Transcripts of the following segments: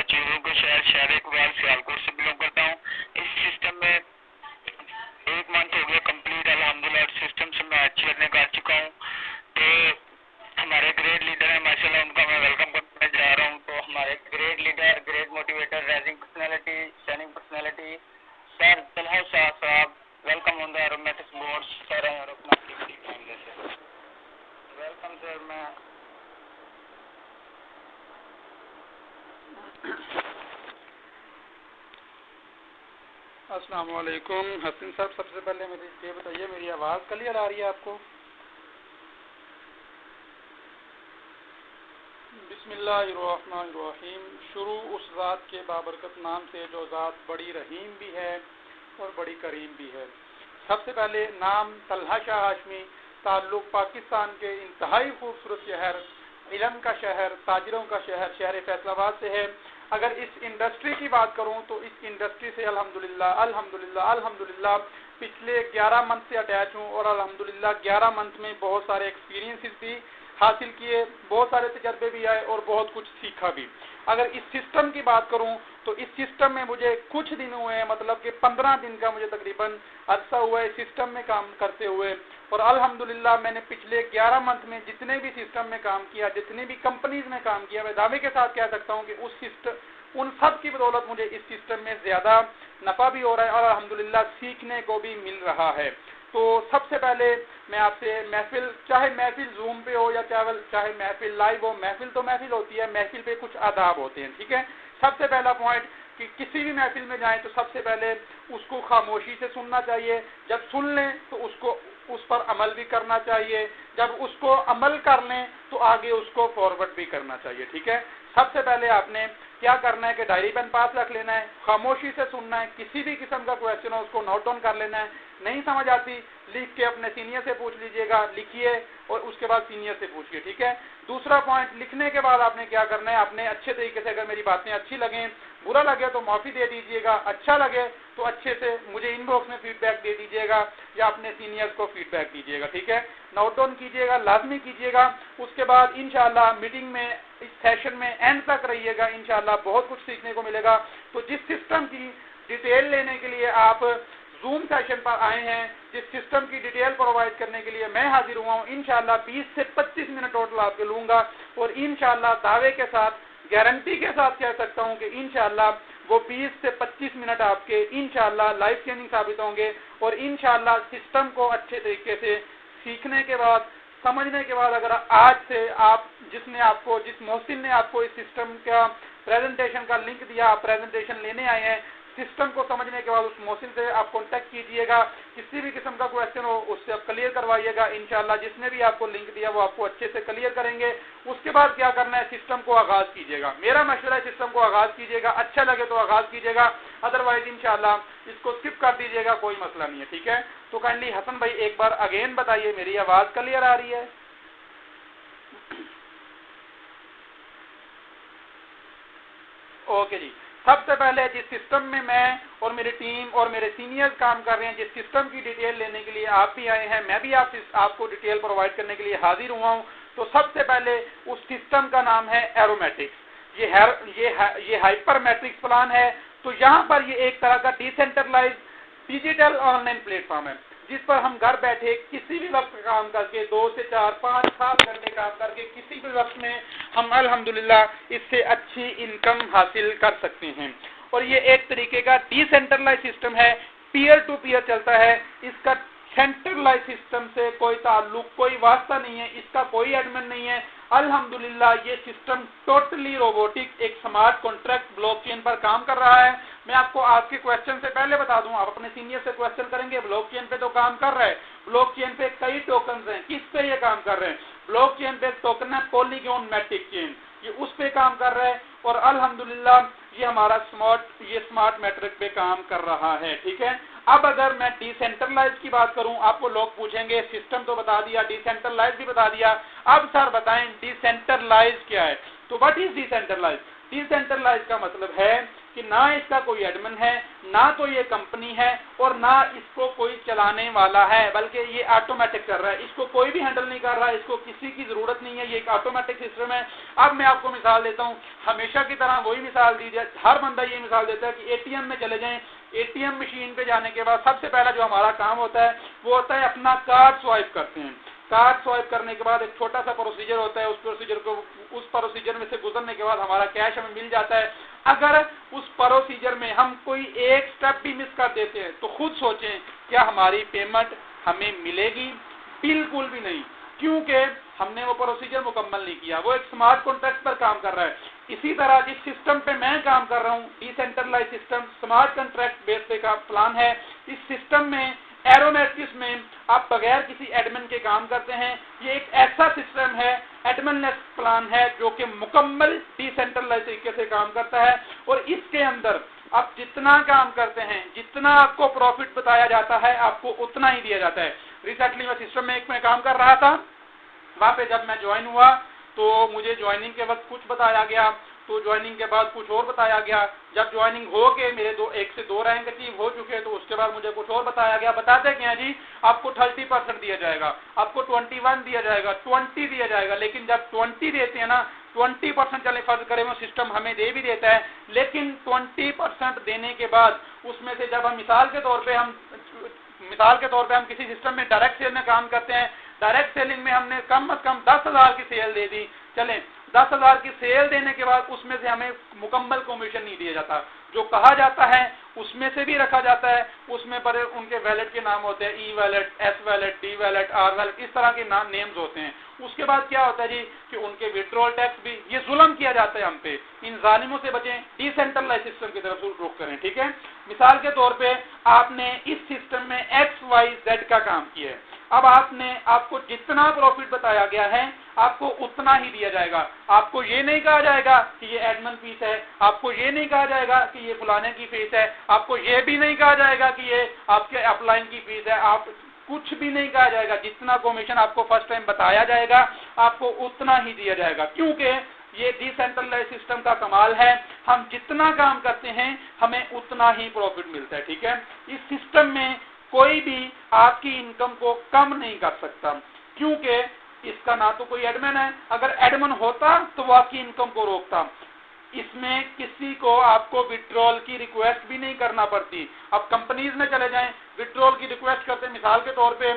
चीज़ों के शहर शहर इकबाल सियालकोट से बिलोंग करता हूँ। इस सिस्टम में 1 मंथ हो गया कंप्लीट अल्हम्दुलिल्लाह। सिस्टम से मैं अच्छी अर्निंग कर चुका हूँ। तो हमारे ग्रेट लीडर हैं माशाल्लाह, उनका मैं वेलकम करने जा रहा हूँ। तो हमारे great leader, great motivator, rising personality, shining personality sir Talha Shah sahab, welcome on the aromatics board sir हैं और अपना वेलकम सर। मैं अस्सलाम वालेकुम हसन साहब, सबसे पहले मेरी ये बताइए मेरी आवाज़ क्लियर आ रही है आपको? बिस्मिल्लाहिर्रहमानिर्रहीम। शुरू उस ज़ात के बाबरकत नाम से जो ज़ात बड़ी रहीम भी है और बड़ी करीम भी है। सबसे पहले नाम तलहा शाह हाशमी, ताल्लुक़ पाकिस्तान के इंतहाई खूबसूरत शहर, इल्म का शहर, ताजिरों का शहर, शहर फैसलाबाद से है। अगर इस इंडस्ट्री की बात करूं तो इस इंडस्ट्री से अल्हम्दुलिल्लाह पिछले 11 मंथ से अटैच हूं और अल्हम्दुलिल्लाह 11 मंथ में बहुत सारे एक्सपीरियंसेस भी हासिल किए, बहुत सारे तजर्बे भी आए और बहुत कुछ सीखा भी। अगर इस सिस्टम की बात करूं तो इस सिस्टम में मुझे कुछ दिन हुए हैं, मतलब कि 15 दिन का मुझे तकरीबन अरसा हुआ है सिस्टम में काम करते हुए। और अल्हम्दुलिल्लाह मैंने पिछले 11 मंथ में जितने भी सिस्टम में काम किया, जितने भी कंपनीज में काम किया, मैं दावे के साथ कह सकता हूं कि उन सब की बदौलत मुझे इस सिस्टम में ज्यादा नफा भी हो रहा है और अल्हम्दुलिल्लाह सीखने को भी मिल रहा है। तो सबसे पहले मैं आपसे महफिल, चाहे महफिल जूम पे हो या चाहे महफिल लाइव हो, महफिल तो महफिल होती है, महफिल पे कुछ आदाब होते हैं, ठीक है। सबसे पहला पॉइंट कि किसी भी महफिल में जाएं तो सबसे पहले उसको खामोशी से सुनना चाहिए। जब सुन लें तो उसको उस पर अमल भी करना चाहिए। जब उसको अमल कर लें तो आगे उसको फॉरवर्ड भी करना चाहिए, ठीक है। सबसे पहले आपने क्या करना है कि डायरी पेन पास रख लेना है, खामोशी से सुनना है। किसी भी किस्म का क्वेश्चन हो उसको नोट डाउन कर लेना है। नहीं समझ आती लिख के अपने सीनियर से पूछ लीजिएगा, लिखिए और उसके बाद सीनियर से पूछिए, ठीक है। दूसरा पॉइंट, लिखने के बाद आपने क्या करना है, आपने अच्छे तरीके से, अगर मेरी बातें अच्छी लगें, बुरा लगे तो माफी दे दीजिएगा, अच्छा लगे तो अच्छे से मुझे इनबॉक्स में फीडबैक दे दीजिएगा या अपने सीनियर्स को फीडबैक दीजिएगा, ठीक है। नोट डाउन कीजिएगा, लाजमी कीजिएगा। उसके बाद इंशाल्लाह मीटिंग में, इस सेशन में एंड तक रहिएगा, इंशाल्लाह बहुत कुछ सीखने को मिलेगा। तो जिस सिस्टम की डिटेल लेने के लिए आप जूम सेशन पर आए हैं, जिस सिस्टम की डिटेल प्रोवाइड करने के लिए मैं हाजिर हुआ हूँ, इंशाल्लाह 20 से 25 मिनट टोटल आपके लूंगा और इंशाल्लाह दावे के साथ, गारंटी के साथ कह सकता हूँ कि इंशाल्लाह वो 20 से 25 मिनट आपके इंशाल्लाह लाइफ चेंजिंग साबित होंगे। और इंशाल्लाह सिस्टम को अच्छे तरीके से सीखने के बाद, समझने के बाद, अगर आज से आप, जिस मोहसिन ने आपको इस सिस्टम का प्रेजेंटेशन का लिंक दिया, आप प्रेजेंटेशन लेने आए हैं, सिस्टम को समझने के बाद उस मोहसिन से आप कांटेक्ट कीजिएगा। किसी भी किस्म का क्वेश्चन हो उससे आप क्लियर करवाइएगा। इंशाल्लाह जिसने भी आपको लिंक दिया वो आपको अच्छे से क्लियर करेंगे। उसके बाद क्या करना है, सिस्टम को आगाज कीजिएगा। मेरा मशवरा है सिस्टम को आगाज कीजिएगा, अच्छा लगे तो आगाज कीजिएगा, अदरवाइज इंशाल्लाह इसको स्किप कर दीजिएगा, कोई मसला नहीं है, ठीक है। तो काइंडली हसन भाई एक बार अगेन बताइए मेरी आवाज क्लियर आ रही है? ओके जी। सबसे पहले जिस सिस्टम में मैं और मेरी टीम और मेरे सीनियर्स काम कर रहे हैं, जिस सिस्टम की डिटेल लेने के लिए आप भी आए हैं, मैं भी आपको डिटेल प्रोवाइड करने के लिए हाजिर हुआ हूं। तो सबसे पहले उस सिस्टम का नाम है एरोमेटिक्स। ये हाइपर मैट्रिक्स प्लान है। तो यहाँ पर ये एक तरह का डिसेंट्रलाइज डिजिटल ऑनलाइन प्लेटफॉर्म है जिस पर हम घर बैठे किसी भी वक्त काम करके 2 से 4, 5, 7 घंटे काम करके किसी भी वक्त में हम अल्हम्दुलिल्लाह इससे अच्छी इनकम हासिल कर सकते हैं। और ये एक तरीके का डिसेंट्रलाइज सिस्टम है, पीयर टू पीयर चलता है। इसका सेंट्रलाइज सिस्टम से कोई ताल्लुक, कोई वास्ता नहीं है, इसका कोई एडमिन नहीं है। अल्हम्दुलिल्लाह ये सिस्टम टोटली रोबोटिक एक स्मार्ट कॉन्ट्रैक्ट ब्लॉकचेन पर काम कर रहा है। मैं आपको आपके क्वेश्चन से पहले बता दूं, आप अपने सीनियर से क्वेश्चन करेंगे, ब्लॉकचेन पे तो काम कर रहा है। ब्लॉकचेन पे कई टोकन हैं, किस पे ये काम कर रहे हैं? ब्लॉकचेन पे टोकन है पॉलीगॉन मैट्रिक चेन, ये उस पे काम कर रहा है। और अल्हम्दुलिल्लाह ये हमारा स्मार्ट मैट्रिक पे काम कर रहा है, ठीक है। अब अगर मैं डिसेंट्रलाइज की बात करूं, आपको लोग पूछेंगे सिस्टम तो बता दिया, डिसेंट्रलाइज भी बता दिया, अब सर बताएं डिसेंट्रलाइज क्या है। तो व्हाट इज डिसेंट्रलाइज? डिसेंट्रलाइज का मतलब है कि ना इसका कोई एडमिन है, ना तो ये कंपनी है और ना इसको कोई चलाने वाला है, बल्कि ये ऑटोमेटिक कर रहा है, इसको कोई भी हैंडल नहीं कर रहा है, इसको किसी की जरूरत नहीं है, ये एक ऑटोमेटिक सिस्टम है। अब मैं आपको मिसाल देता हूँ, हमेशा की तरह वही मिसाल दी जाए, हर बंदा ये मिसाल देता है कि एटीएम में चले जाएं, एटीएम मशीन पे जाने के बाद सबसे पहला जो हमारा काम होता है वो होता है अपना कार्ड स्वाइप करते हैं। कार्ड स्वाइप करने के बाद एक छोटा सा प्रोसीजर होता है, उस प्रोसीजर में से गुजरने के बाद हमारा कैश हमें मिल जाता है। अगर उस प्रोसीजर में हम कोई एक स्टेप भी मिस कर देते हैं तो खुद सोचें क्या हमारी पेमेंट हमें मिलेगी? बिल्कुल भी नहीं, क्योंकि हमने वो प्रोसीजर मुकम्मल नहीं किया, वो एक स्मार्ट कॉन्ट्रैक्ट पर काम कर रहा है। इसी तरह जिस सिस्टम पे मैं काम कर रहा हूँ, decentralise system smart contract base पे का प्लान है। इस सिस्टम में एरोमेटिक्स में आप बगैर किसी एडमिन के काम करते हैं। ये एक ऐसा सिस्टम है, एडमिनलेस प्लान है, जो कि मुकम्मल डिसेंट्रलाइज तरीके से काम करता है। और इसके अंदर आप जितना काम करते हैं, जितना आपको प्रॉफिट बताया जाता है, आपको उतना ही दिया जाता है। रिसेंटली मैं सिस्टम में एक में काम कर रहा था, वहां पे जब मैं ज्वाइन हुआ तो मुझे ज्वाइनिंग के वक्त कुछ बताया गया, तो ज्वाइनिंग के बाद कुछ और बताया गया। जब ज्वाइनिंग हो के मेरे 1 से 2 रैंक अचीव हो चुके तो उसके बाद मुझे कुछ और बताया गया। बताते क्या जी, आपको 30% दिया जाएगा, आपको 21 दिया जाएगा, 20 दिया जाएगा। लेकिन जब 20 देते हैं ना, 20% चले फर्ज करें वो सिस्टम हमें दे भी देता है, लेकिन 20% देने के बाद उसमें से जब हम मिसाल के तौर पे हम किसी सिस्टम में डायरेक्ट सेल में काम करते हैं, डायरेक्ट सेलिंग में हमने कम से कम 10,000 की सेल दे दी, चलें 10,000 की सेल देने के बाद उसमें से हमें मुकम्मल कमीशन नहीं दिया जाता। जो कहा जाता है उसमें से भी रखा जाता है, उसमें पर उनके वैलेट के नाम होते हैं, E wallet, S wallet, D wallet, R wallet, इस तरह के नेम्स होते हैं। उसके बाद क्या होता है जी कि उनके विड्रॉल टैक्स भी, ये जुल्म किया जाता है हम पे। इन जालिमों से बचें, डिसेंट्रलाइज सिस्टम की तरफ रुख करें, ठीक है। मिसाल के तौर पे आपने इस सिस्टम में XYZ का काम किया है, अब आपको जितना प्रॉफिट बताया गया है आपको उतना ही दिया जाएगा। आपको ये नहीं कहा जाएगा कि ये एडमिन फीस है, आपको ये नहीं कहा जाएगा कि ये फलाने की फीस है, आपको ये भी नहीं कहा जाएगा कि ये आपके अपलाइन की फीस है, आप कुछ भी नहीं कहा जाएगा। जितना कमीशन आपको फर्स्ट टाइम बताया जाएगा आपको उतना ही दिया जाएगा, क्योंकि ये डिसेंट्रलाइज सिस्टम का कमाल है। हम जितना काम करते हैं हमें उतना ही प्रॉफिट मिलता है, ठीक है। इस सिस्टम में कोई भी आपकी इनकम को कम नहीं कर सकता, क्योंकि इसका ना तो कोई एडमिन है। अगर एडमिन होता तो वो आपकी इनकम को रोकता। इसमें किसी को आपको विड्रॉल की रिक्वेस्ट भी नहीं करना पड़ती। अब कंपनीज में चले जाएं, विड्रॉल की रिक्वेस्ट करते हैं। मिसाल के तौर पे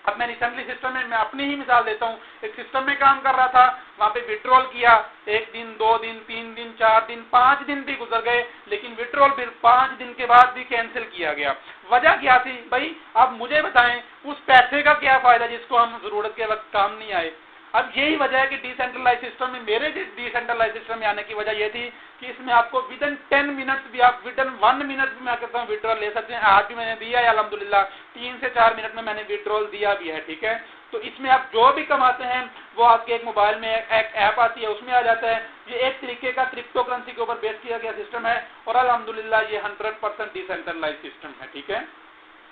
अब मैं रिसेंटली सिस्टम में, मैं अपनी ही मिसाल देता हूँ, एक सिस्टम में काम कर रहा था, वहां पे विड्रॉल किया, 1 दिन, 2 दिन, 3 दिन, 4 दिन, 5 दिन भी गुजर गए, लेकिन विड्रॉल फिर 5 दिन के बाद भी कैंसिल किया गया। वजह क्या थी भाई? अब मुझे बताएं, उस पैसे का क्या फायदा जिसको हम जरूरत के वक्त काम नहीं आए। अब यही वजह है कि डिसेंट्रलाइज सिस्टम में, मेरे डिसेंट्रलाइज सिस्टम में आने की वजह यह थी कि इसमें आपको विदिन 10 मिनट्स भी, आप विदिन 1 मिनट भी मैं कहता हूँ विड्रॉल ले सकते हैं। आज भी मैंने दिया है अल्हम्दुलिल्लाह, 3 से 4 मिनट में मैंने विड्रॉल दिया भी है, ठीक है। तो इसमें आप जो भी कमाते हैं वो आपके एक मोबाइल में एक ऐप आती है, उसमें आ जाता है। ये एक तरीके का क्रिप्टो करेंसी के ऊपर बेस किया गया सिस्टम है और अल्हम्दुलिल्लाह ये 100% डिसेंट्रलाइज सिस्टम है, ठीक है।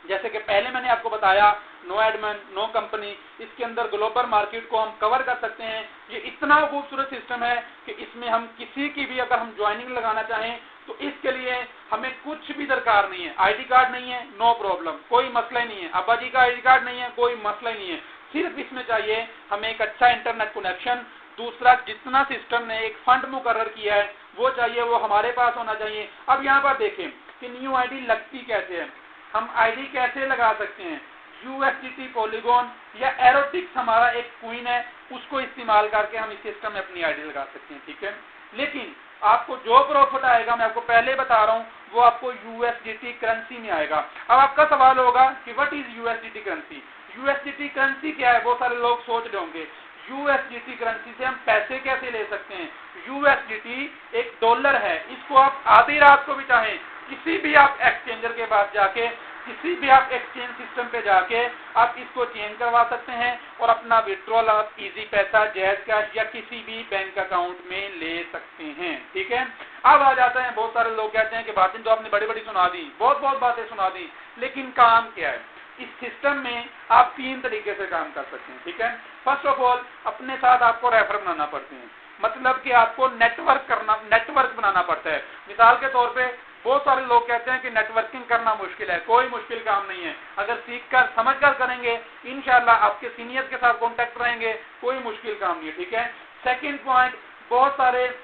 जैसे कि पहले मैंने आपको बताया, नो एडमिन, नो कंपनी, इसके अंदर ग्लोबल मार्केट को हम कवर कर सकते हैं। ये इतना खूबसूरत सिस्टम है कि इसमें हम किसी की भी अगर हम ज्वाइनिंग लगाना चाहें तो इसके लिए हमें कुछ भी दरकार नहीं है। आईडी कार्ड नहीं है, नो प्रॉब्लम, कोई मसला ही नहीं है। अब्बा जी का आईडी कार्ड नहीं है, कोई मसला ही नहीं है। सिर्फ इसमें चाहिए हमें एक अच्छा इंटरनेट कनेक्शन, दूसरा जितना सिस्टम ने एक फंड मुकर्रर किया है वो चाहिए, वो हमारे पास होना चाहिए। अब यहाँ पर देखें कि न्यू आईडी लगती कैसे है, हम आईडी कैसे लगा सकते हैं। USDT पॉलीगॉन या एरोटिक्स हमारा एक क्वीन है, उसको इस्तेमाल करके हम इस सिस्टम में अपनी आईडी लगा सकते हैं, ठीक है। लेकिन आपको जो प्रॉफिट आएगा, मैं आपको पहले बता रहा हूं, वो आपको USDT करेंसी में आएगा। अब आपका सवाल होगा कि what is USDT currency? USDT currency क्या है? बहुत सारे लोग सोच रहे होंगे USDT करेंसी से हम पैसे कैसे ले सकते हैं। USDT एक डॉलर है, इसको आप आधी रात को भी चाहें किसी भी आप एक्सचेंजर के पास जाके, किसी भी आप एक्सचेंज सिस्टम पे जाके आप इसको चेंज करवा सकते हैं और अपना विड्रॉल आप इजी पैसा, जैज कैश या किसी भी बैंक अकाउंट में ले सकते हैं, ठीक है। अब आ जाते हैं, बहुत सारे लोग कहते हैं कि बातें तो आपने बड़ी बड़ी सुना दी, बहुत बातें सुना दी, लेकिन काम क्या है? इस सिस्टम में आप 3 तरीके से काम कर सकते हैं, ठीक है। फर्स्ट ऑफ ऑल, अपने साथ आपको रेफर बनाना पड़ते हैं। मतलब कि आपको नेटवर्क बनाना पड़ता है। मिसाल के तौर पे बहुत सारे लोग कहते हैं कि नेटवर्किंग करना मुश्किल है। कोई मुश्किल काम नहीं है, अगर सीखकर समझकर करेंगे इंशाल्लाह आपके सीनियर के साथ कांटेक्ट रहेंगे, कोई मुश्किल काम नहीं है। ठीक है। सेकंड पॉइंट, बहुत सारे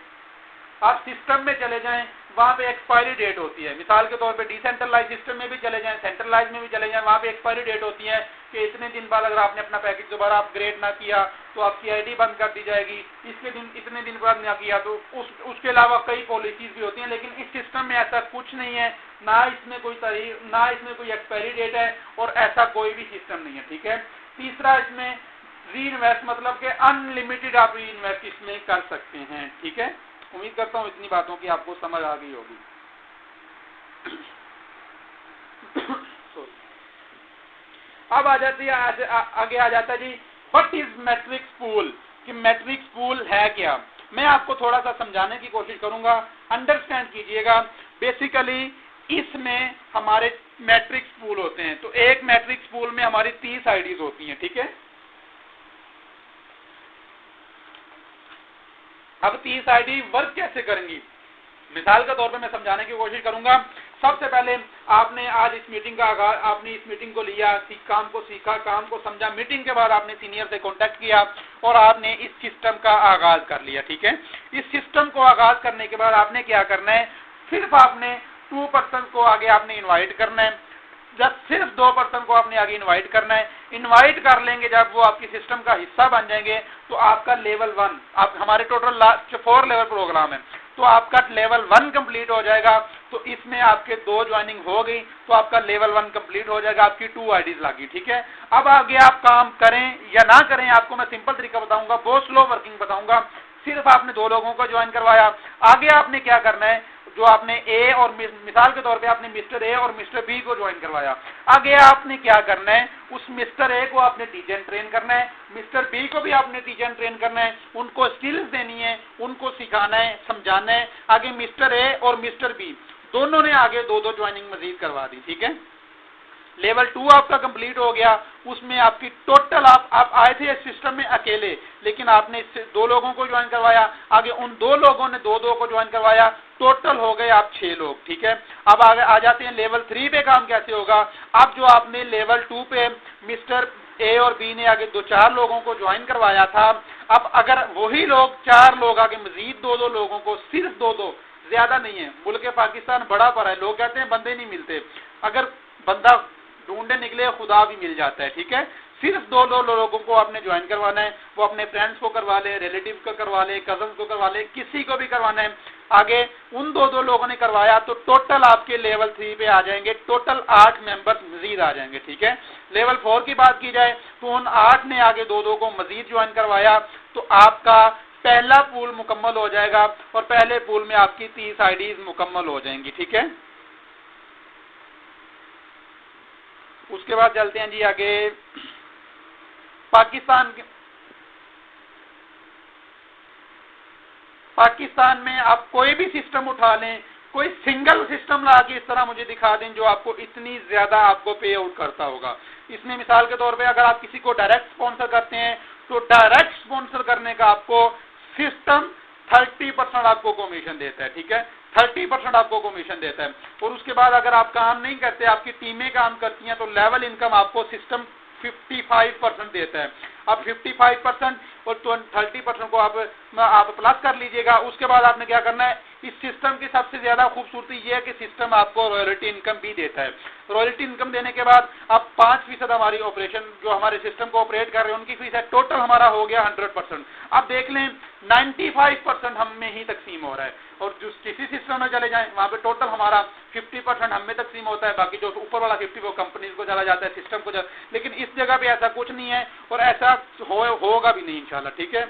आप सिस्टम में चले जाएं, वहां पे एक्सपायरी डेट होती है। मिसाल के तौर पे डिसेंट्रलाइज सिस्टम में भी चले जाएं, सेंट्रलाइज में भी चले जाएं, वहां पे एक्सपायरी डेट होती है कि इतने दिन बाद अगर आपने अपना पैकेज दोबारा अपग्रेड ना किया तो आपकी आईडी बंद कर दी जाएगी, इतने दिन बाद ना किया तो उसके अलावा कई पॉलिसीज भी होती हैं। लेकिन इस सिस्टम में ऐसा कुछ नहीं है, ना इसमें कोई तारीख, ना इसमें कोई एक्सपायरी डेट है और ऐसा कोई भी सिस्टम नहीं है। ठीक है। तीसरा, इसमें री इन्वेस्ट मतलब कि अनलिमिटेड आप री इन्वेस्ट इसमें कर सकते हैं। ठीक है। उम्मीद करता हूं इतनी बातों की आपको समझ आ गई होगी। अब आ जाती है आगे आ जाता है जी, व्हाट इज मैट्रिक्स पूल, कि मैट्रिक्स पूल है क्या। मैं आपको थोड़ा सा समझाने की कोशिश करूंगा, अंडरस्टैंड कीजिएगा। बेसिकली इसमें हमारे मैट्रिक्स पूल होते हैं, तो एक मैट्रिक्स पूल में हमारी 30 आईडीज होती हैं। ठीक है। अब 30 आईडी वर्क कैसे करेंगी, मिसाल के तौर पे मैं समझाने की कोशिश करूंगा। सबसे पहले आपने आज इस मीटिंग का आगाज, आपने इस मीटिंग को लिया, काम को सीखा, काम को समझा। मीटिंग के बाद आपने सीनियर से कांटेक्ट किया और आपने इस सिस्टम का आगाज कर लिया। ठीक है। इस सिस्टम को आगाज करने के बाद आपने क्या करना है, सिर्फ आपने 2 पर्सन को आगे आपने इन्वाइट करना है। जब सिर्फ 2 पर्सन को आपने आगे इन्वाइट करना है, इन्वाइट कर लेंगे, जब वो आपकी सिस्टम का हिस्सा बन जाएंगे तो आपका लेवल 1, आप हमारे टोटल 4 लेवल प्रोग्राम है, तो आपका लेवल 1 कंप्लीट हो जाएगा। तो इसमें आपके 2 ज्वाइनिंग हो गई तो आपका लेवल 1 कंप्लीट हो जाएगा, आपकी 2 आईडीज लगी। ठीक है। अब आगे आप काम करें या ना करें, आपको मैं सिंपल तरीका बताऊंगा, बहुत स्लो वर्किंग बताऊंगा। सिर्फ आपने 2 लोगों को ज्वाइन करवाया, आगे आपने क्या करना है, जो आपने ए और मिसाल के तौर पे आपने मिस्टर ए और मिस्टर बी को ज्वाइन करवाया, आगे आपने क्या करना है, उस मिस्टर ए को आपने टीचर ट्रेन करना है, मिस्टर बी को भी आपने टीचर ट्रेन करना है, उनको स्किल्स देनी है, उनको सिखाना है, समझाना है। आगे मिस्टर ए और मिस्टर बी दोनों ने आगे 2-2 ज्वाइनिंग मजीद करवा दी। ठीक है। लेवल 2 आपका कंप्लीट हो गया, उसमें आपकी टोटल आप आए थे इस सिस्टम में अकेले, लेकिन आपने इससे 2 लोगों को ज्वाइन करवाया, आगे उन 2 लोगों ने 2-2 को ज्वाइन करवाया, टोटल हो गए आप 6 लोग। ठीक है। अब आगे आ जाते हैं लेवल 3 पे काम कैसे होगा। अब जो आपने लेवल 2 पे मिस्टर ए और बी ने आगे 2-4 लोगों को ज्वाइन करवाया था, अब अगर वही लोग 4 लोग आगे मजीद 2-2 लोगों को, सिर्फ 2-2, ज्यादा नहीं है, मुल्क पाकिस्तान बड़ा पड़ा है, लोग कहते हैं बंदे नहीं मिलते, अगर बंदा ढूंढे निकले खुदा भी मिल जाता है। ठीक है। सिर्फ 2-2 लोगों को आपने ज्वाइन करवाना है, वो अपने फ्रेंड्स को करवा ले, रिलेटिव को करवा ले, कजन को करवा ले, किसी को भी करवाना है। आगे उन 2-2 लोगों ने करवाया तो टोटल आपके लेवल 3 पे आ जाएंगे, टोटल 8 मेंबर्स मजीद आ जाएंगे। ठीक है। लेवल 4 की बात की जाए तो उन 8 ने आगे 2-2 को मजीद ज्वाइन करवाया तो आपका पहला पूल मुकम्मल हो जाएगा और पहले पूल में आपकी 30 आईडीज मुकम्मल हो जाएंगी। ठीक है। उसके बाद चलते हैं जी आगे, पाकिस्तान में आप कोई भी सिस्टम उठा लें, कोई सिंगल सिस्टम ला के इस तरह मुझे दिखा दें जो आपको इतनी ज्यादा आपको पे आउट करता होगा। इसमें मिसाल के तौर पे अगर आप किसी को डायरेक्ट स्पॉन्सर करते हैं तो डायरेक्ट स्पॉन्सर करने का आपको सिस्टम 30% आपको कमीशन देता है। ठीक है। 30% आपको कमीशन देता है। और उसके बाद अगर आप काम नहीं करते, आपकी टीमें काम करती हैं, तो लेवल इनकम आपको सिस्टम 55% देता है। अब 55% और 30% को आप प्लस कर लीजिएगा। उसके बाद आपने क्या करना है, इस सिस्टम की सबसे ज्यादा खूबसूरती यह है कि सिस्टम आपको रॉयल्टी इनकम भी देता है। रॉयल्टी इनकम देने के बाद अब 5% हमारी ऑपरेशन जो हमारे सिस्टम को ऑपरेट कर रहे हैं उनकी फीस है, टोटल हमारा हो गया 100%। अब देख लें 95% हम में ही तकसीम हो रहा है और जो किसी सिस्टम में चले जाएं वहां पे टोटल हमारा 50% हम में तकसीम होता है, बाकी जो ऊपर वाला 50 वो कंपनीज को चला जाता है, सिस्टम को लेकिन इस जगह पे ऐसा कुछ नहीं है और ऐसा होगा भी नहीं इंशाल्लाह। ठीक है।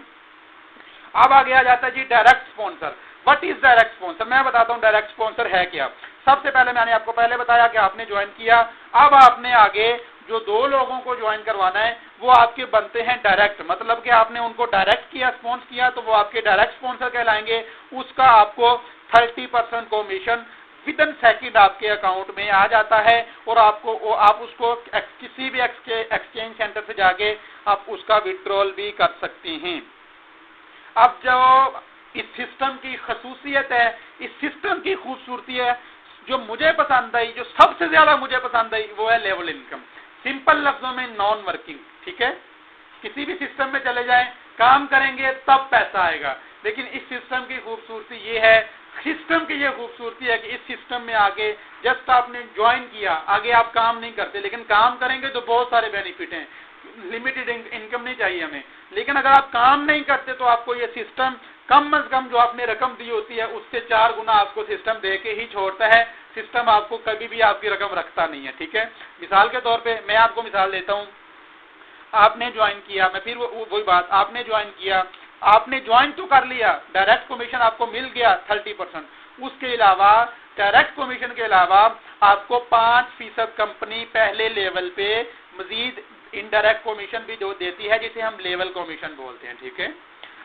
अब आगे आ जाता है जी direct sponsor. What is direct sponsor, मैं बताता हूं डायरेक्ट स्पॉन्सर है क्या। सबसे पहले मैंने आपको पहले बताया कि आपने ज्वाइन किया, अब आपने आगे जो 2 लोगों को ज्वाइन करवाना है वो आपके बनते हैं डायरेक्ट, मतलब कि आपने उनको डायरेक्ट किया, स्पॉन्स किया, तो वो आपके डायरेक्ट स्पॉन्सर कहलाएंगे। उसका आपको 30% कमीशन विद इन सेकंड आपके अकाउंट में आ जाता है और आप उसको किसी भी एक्सचेंज सेंटर से जाके आप उसका विड्रॉल भी कर सकते हैं। अब जो इस सिस्टम की खसूसियत है, इस सिस्टम की खूबसूरती है, जो मुझे पसंद आई, जो सबसे ज्यादा मुझे पसंद आई, वो है लेवल इनकम। सिंपल लफ्जों में नॉन वर्किंग। ठीक है, किसी भी सिस्टम में चले जाएं, काम करेंगे तब पैसा आएगा। लेकिन इस सिस्टम की खूबसूरती ये है, सिस्टम की ये खूबसूरती है कि इस सिस्टम में आगे जस्ट आपने ज्वाइन किया, आगे आप काम नहीं करते, लेकिन काम करेंगे तो बहुत सारे बेनिफिट हैं। लिमिटेड इनकम नहीं चाहिए हमें, लेकिन अगर आप काम नहीं करते तो आपको ये सिस्टम कम से कम जो आपने रकम दी होती है उससे 4 गुना आपको सिस्टम दे के ही छोड़ता है। सिस्टम आपको कभी भी आपकी रकम रखता नहीं है। ठीक है, मिसाल के तौर पे मैं आपको मिसाल देता हूं, आपने ज्वाइन किया, मैं फिर वही बात, आपने ज्वाइन किया, आपने ज्वाइन तो कर लिया, डायरेक्ट कमीशन आपको मिल गया 30%। उसके अलावा डायरेक्ट कमीशन के अलावा आपको 5% कंपनी पहले लेवल पे मजीद इनडायरेक्ट कमीशन भी जो देती है, जिसे हम लेवल कमीशन बोलते हैं। ठीक है,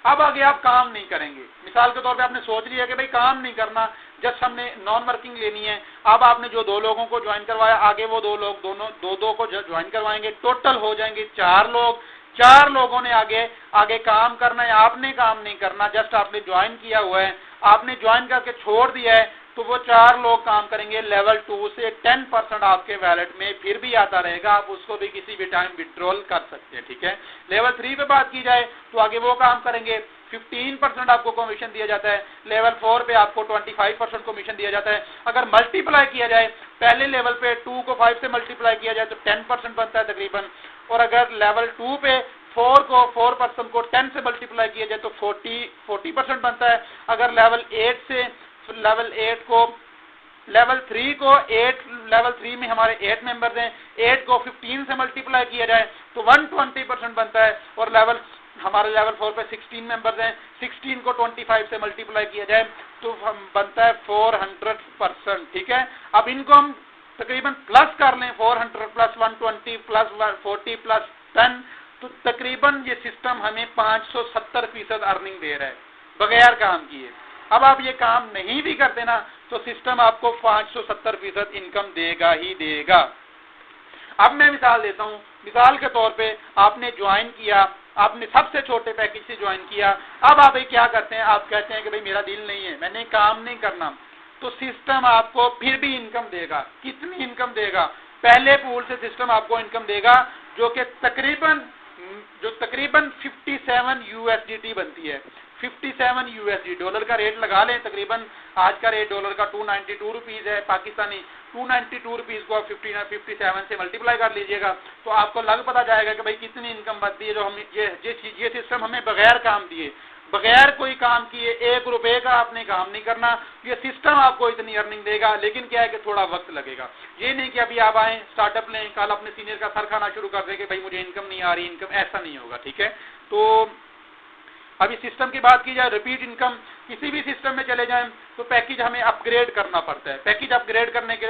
अब आगे आप काम नहीं करेंगे, मिसाल के तौर पे आपने सोच लिया कि भाई काम नहीं करना, जस्ट हमने नॉन वर्किंग लेनी है। अब आपने जो 2 लोगों को ज्वाइन करवाया, आगे वो 2 लोग दोनों 2 को ज्वाइन करवाएंगे, टोटल हो जाएंगे 4 लोग। 4 लोगों ने आगे काम करना है, आपने काम नहीं करना, जस्ट आपने ज्वाइन किया हुआ है, आपने ज्वाइन करके छोड़ दिया है, तो वो 4 लोग काम करेंगे। लेवल 2 से 10% आपके वैलेट में फिर भी आता रहेगा, आप उसको भी किसी भी टाइम विड्रॉल कर सकते हैं। ठीक है, लेवल 3 पे बात की जाए तो आगे वो काम करेंगे, 15% आपको कमीशन दिया जाता है। लेवल 4 पे आपको 25% कमीशन दिया जाता है। अगर मल्टीप्लाई किया जाए, पहले लेवल पे 2 को 5 से मल्टीप्लाई किया जाए तो 10% बनता है तकरीबन, और अगर लेवल 2 पे 4% को 10 से मल्टीप्लाई किया जाए तो 40% बनता है। अगर लेवल 3 में हमारे 8 मेंबर्स हैं, 8 को 15 से मल्टीप्लाई किया जाए तो 120% बनता है। और हमारे लेवल 4 पे 16 मेंबर्स हैं, 16 को 25 से मल्टीप्लाई किया जाए तो बनता है 400%। ठीक है, अब इनको हम तकरीबन प्लस कर लें, 400 प्लस 120 प्लस 40 प्लस 10, तो तकरीबन ये सिस्टम हमें 570% अर्निंग दे रहा है बगैर काम किए। अब आप ये काम नहीं भी करते ना तो सिस्टम आपको 570% इनकम देगा ही देगा। अब मैं मिसाल देता हूं, मिसाल के तौर पे आपने ज्वाइन किया, आपने सबसे छोटे पैकेज से ज्वाइन किया। अब आप क्या करते हैं, आप कहते हैं कि भाई मेरा दिल नहीं है, मैंने काम नहीं करना, तो सिस्टम आपको फिर भी इनकम देगा। कितनी इनकम देगा? पहले पूल से सिस्टम आपको इनकम देगा जो तकरीबन 57 USDT बनती है। 57 USD, डॉलर का रेट लगा लें, तकरीबन आज का रेट डॉलर का 292 रुपीज है पाकिस्तानी। 292 रुपीज को आप 57 से मल्टीप्लाई कर लीजिएगा तो आपको लग पता जाएगा कि भाई कितनी इनकम बनती है। जो हम ये सिस्टम हमें बगैर काम दिए, बगैर कोई काम किए, 1 रुपए का आपने काम नहीं करना, ये सिस्टम आपको इतनी अर्निंग देगा। लेकिन क्या है कि थोड़ा वक्त लगेगा। ये नहीं कि अभी आप आए, स्टार्टअप लें, कल अपने सीनियर का सर खाना शुरू कर दें कि भाई मुझे इनकम नहीं आ रही, इनकम, ऐसा नहीं होगा। ठीक है, तो अभी सिस्टम की बात की जाए, रिपीट इनकम, किसी भी सिस्टम में चले जाएं तो पैकेज हमें अपग्रेड करना पड़ता है। पैकेज अपग्रेड करने के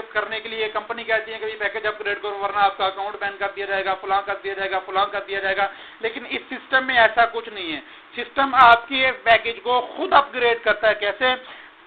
लिए कंपनी कहती है कि पैकेज अपग्रेड करो वरना आपका अकाउंट बैन कर दिया जाएगा, फलां कर दिया जाएगा, फलां कर दिया जाएगा। लेकिन इस सिस्टम में ऐसा कुछ नहीं है। सिस्टम आपके पैकेज को खुद अपग्रेड करता है। कैसे?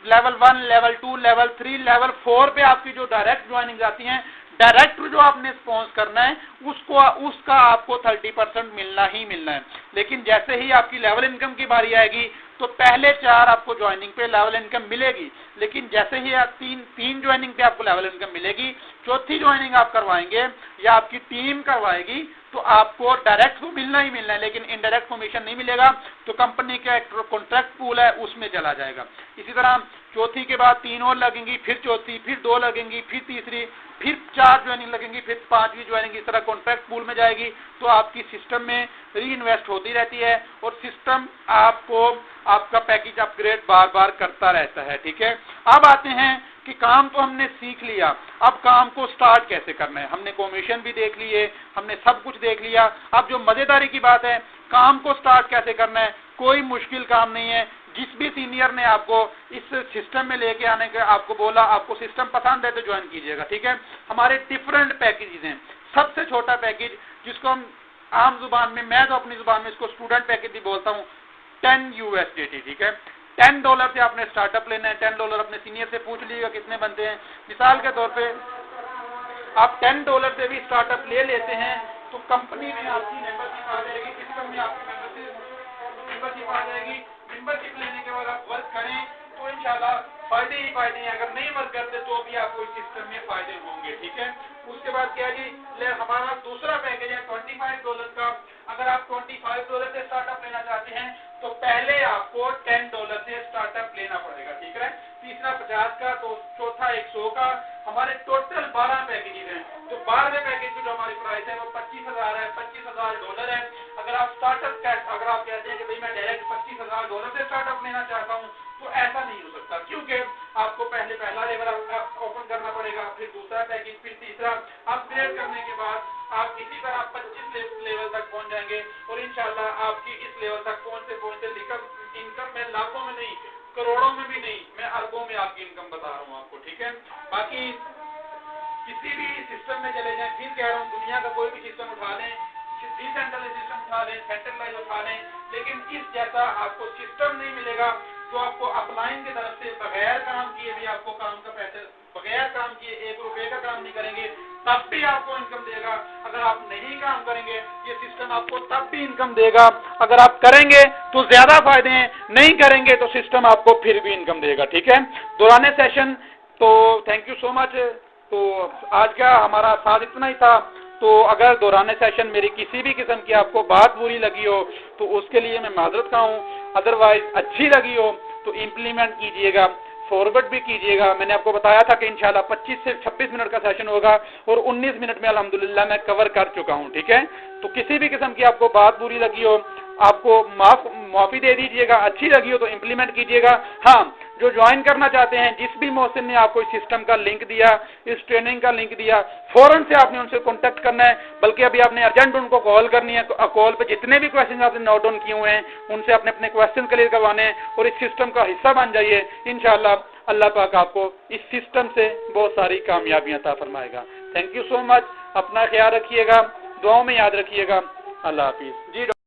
लेवल 1, लेवल 2, लेवल 3, लेवल 4 पे आपकी जो डायरेक्ट ज्वाइनिंग आती हैं, डायरेक्ट जो आपने स्पॉन्स करना है उसका आपको 30% मिलना ही मिलना है। लेकिन जैसे ही आपकी लेवल इनकम की बारी आएगी तो पहले 4 आपको ज्वाइनिंग पे लेवल इनकम मिलेगी, लेकिन जैसे ही आप 3 ज्वाइनिंग पे आपको लेवल इनकम मिलेगी, चौथी ज्वाइनिंग आप करवाएंगे या आपकी टीम करवाएगी तो आपको डायरेक्ट तो मिलना ही मिलना है, लेकिन इनडायरेक्ट कमीशन नहीं मिलेगा। तो कंपनी का एक कॉन्ट्रैक्ट पूल है उसमें चला जाएगा। इसी तरह चौथी के बाद 3 और लगेंगी, फिर चौथी, फिर 2 लगेंगी, फिर तीसरी, फिर 4 ज्वाइनिंग लगेंगी, फिर 5वीं ज्वाइनिंग, इस तरह कॉन्ट्रैक्ट पूल में जाएगी। तो आपकी सिस्टम में री इन्वेस्ट होती रहती है और सिस्टम आपको आपका पैकेज अपग्रेड बार बार करता रहता है। ठीक है, अब आते हैं कि काम तो हमने सीख लिया, अब काम को स्टार्ट कैसे करना है। हमने कमीशन भी देख लिए, हमने सब कुछ देख लिया। अब जो मजेदारी की बात है, काम को स्टार्ट कैसे करना है। कोई मुश्किल काम नहीं है। जिस भी सीनियर ने आपको इस सिस्टम में लेके आने का आपको बोला, आपको सिस्टम पसंद है तो ज्वाइन कीजिएगा। ठीक है, हमारे डिफरेंट पैकेजेस हैं। सबसे छोटा पैकेज जिसको हम आम जुबान में, मैं तो अपनी जुबान में इसको स्टूडेंट पैकेज भी बोलता हूँ, 10 USDT। ठीक है, $10 से आपने स्टार्टअप लेना है। $10 अपने सीनियर से पूछ लीजिएगा कितने बनते हैं। मिसाल के तौर पे आप $10 से भी स्टार्टअप ले लेते हैं तो कंपनी में आपकी मेंबरशिप आ जाएगी, सिस्टम में आपकी मेंबरशिप आ जाएगी। मेंबरशिप लेने के बाद आप वर्क करें तो इंशाल्लाह फायदे ही फायदे हैं। अगर नहीं वर्क करते तो भी आपको इस सिस्टम में फायदे होंगे, ठीक है। उसके बाद क्या जी, हमारा दूसरा पैकेज है $25 का। अगर आप $25 से स्टार्टअप लेना चाहते हैं तो पहले आपको $10 से स्टार्टअप लेना पड़ेगा, ठीक है। तीसरा 50 का, तो चौथा 100 का। हमारे टोटल 12 पैकेजेस हैं। तो 12वें पैकेज की जो हमारी प्राइस है वो $25,000 है, $25,000 है। अगर आप स्टार्टअप अगर आप कहते हैं कि भाई मैं डायरेक्ट $25,000 से स्टार्टअप लेना चाहता हूँ, तो ऐसा नहीं हो सकता, क्योंकि आपको पहले पहला लेवल ओपन करना पड़ेगा, फिर दूसरा पैकेज, फिर तीसरा। अपग्रेड करने के बाद आप इसी तरह 25 लेवल तक पहुंच जाएंगे और इंशाल्लाह आपकी इस लेवल तक पहुंचते इनकम में लाखों में नहीं, करोड़ों में भी नहीं, मैं अरबों में आपकी इनकम बता रहा हूँ आपको, ठीक है। बाकी किसी भी सिस्टम में चले जाएं, फिर कह रहा हूँ दुनिया का कोई भी सिस्टम उठा लें, डिसेंट्रलाइज सिस्टम उठा लें, सेंट्रलाइज उठा लें, लेकिन इस जैसा आपको सिस्टम नहीं मिलेगा जो आपको अपलाइन की तरफ से बगैर काम किए भी आपको काम का पैसे, बगैर काम किए ₹1 का काम नहीं करेंगे तब भी आपको इनकम देगा। अगर आप नहीं काम करेंगे ये सिस्टम आपको तब भी इनकम देगा। अगर आप करेंगे तो ज्यादा फायदे हैं, नहीं करेंगे तो सिस्टम आपको फिर भी इनकम देगा, ठीक है। दौरान सेशन तो थैंक यू सो मच। तो आज का हमारा साथ इतना ही था। तो अगर दौरान सेशन मेरी किसी भी किस्म की आपको बात बुरी लगी हो तो उसके लिए मैं माजरत का हूँ। अदरवाइज अच्छी लगी हो तो इम्प्लीमेंट कीजिएगा, फॉरवर्ड भी कीजिएगा। मैंने आपको बताया था कि इंशाल्लाह 25 से 26 मिनट का सेशन होगा और 19 मिनट में अल्हम्दुलिल्लाह मैं कवर कर चुका हूँ, ठीक है। तो किसी भी किस्म की आपको बात बुरी लगी हो आपको माफी दे दीजिएगा, अच्छी लगी हो तो इम्प्लीमेंट कीजिएगा। हाँ, जो ज्वाइन करना चाहते हैं, जिस भी मोहसिन ने आपको इस सिस्टम का लिंक दिया, इस ट्रेनिंग का लिंक दिया, फौरन से आपने उनसे कांटेक्ट करना है। बल्कि अभी आपने अर्जेंट उनको कॉल करनी है। कॉल पे जितने भी क्वेश्चन आपने नोट डाउन किए हुए हैं उनसे अपने अपने क्वेश्चन क्लियर करवाने हैं और इस सिस्टम का हिस्सा बन जाइए। इंशाल्लाह अल्लाह पाक आपको इस सिस्टम से बहुत सारी कामयाबियां अता फरमाएगा। Thank you so much. अपना ख्याल रखिएगा, दुआओं में याद रखिएगा। अल्लाह हाफिज जी।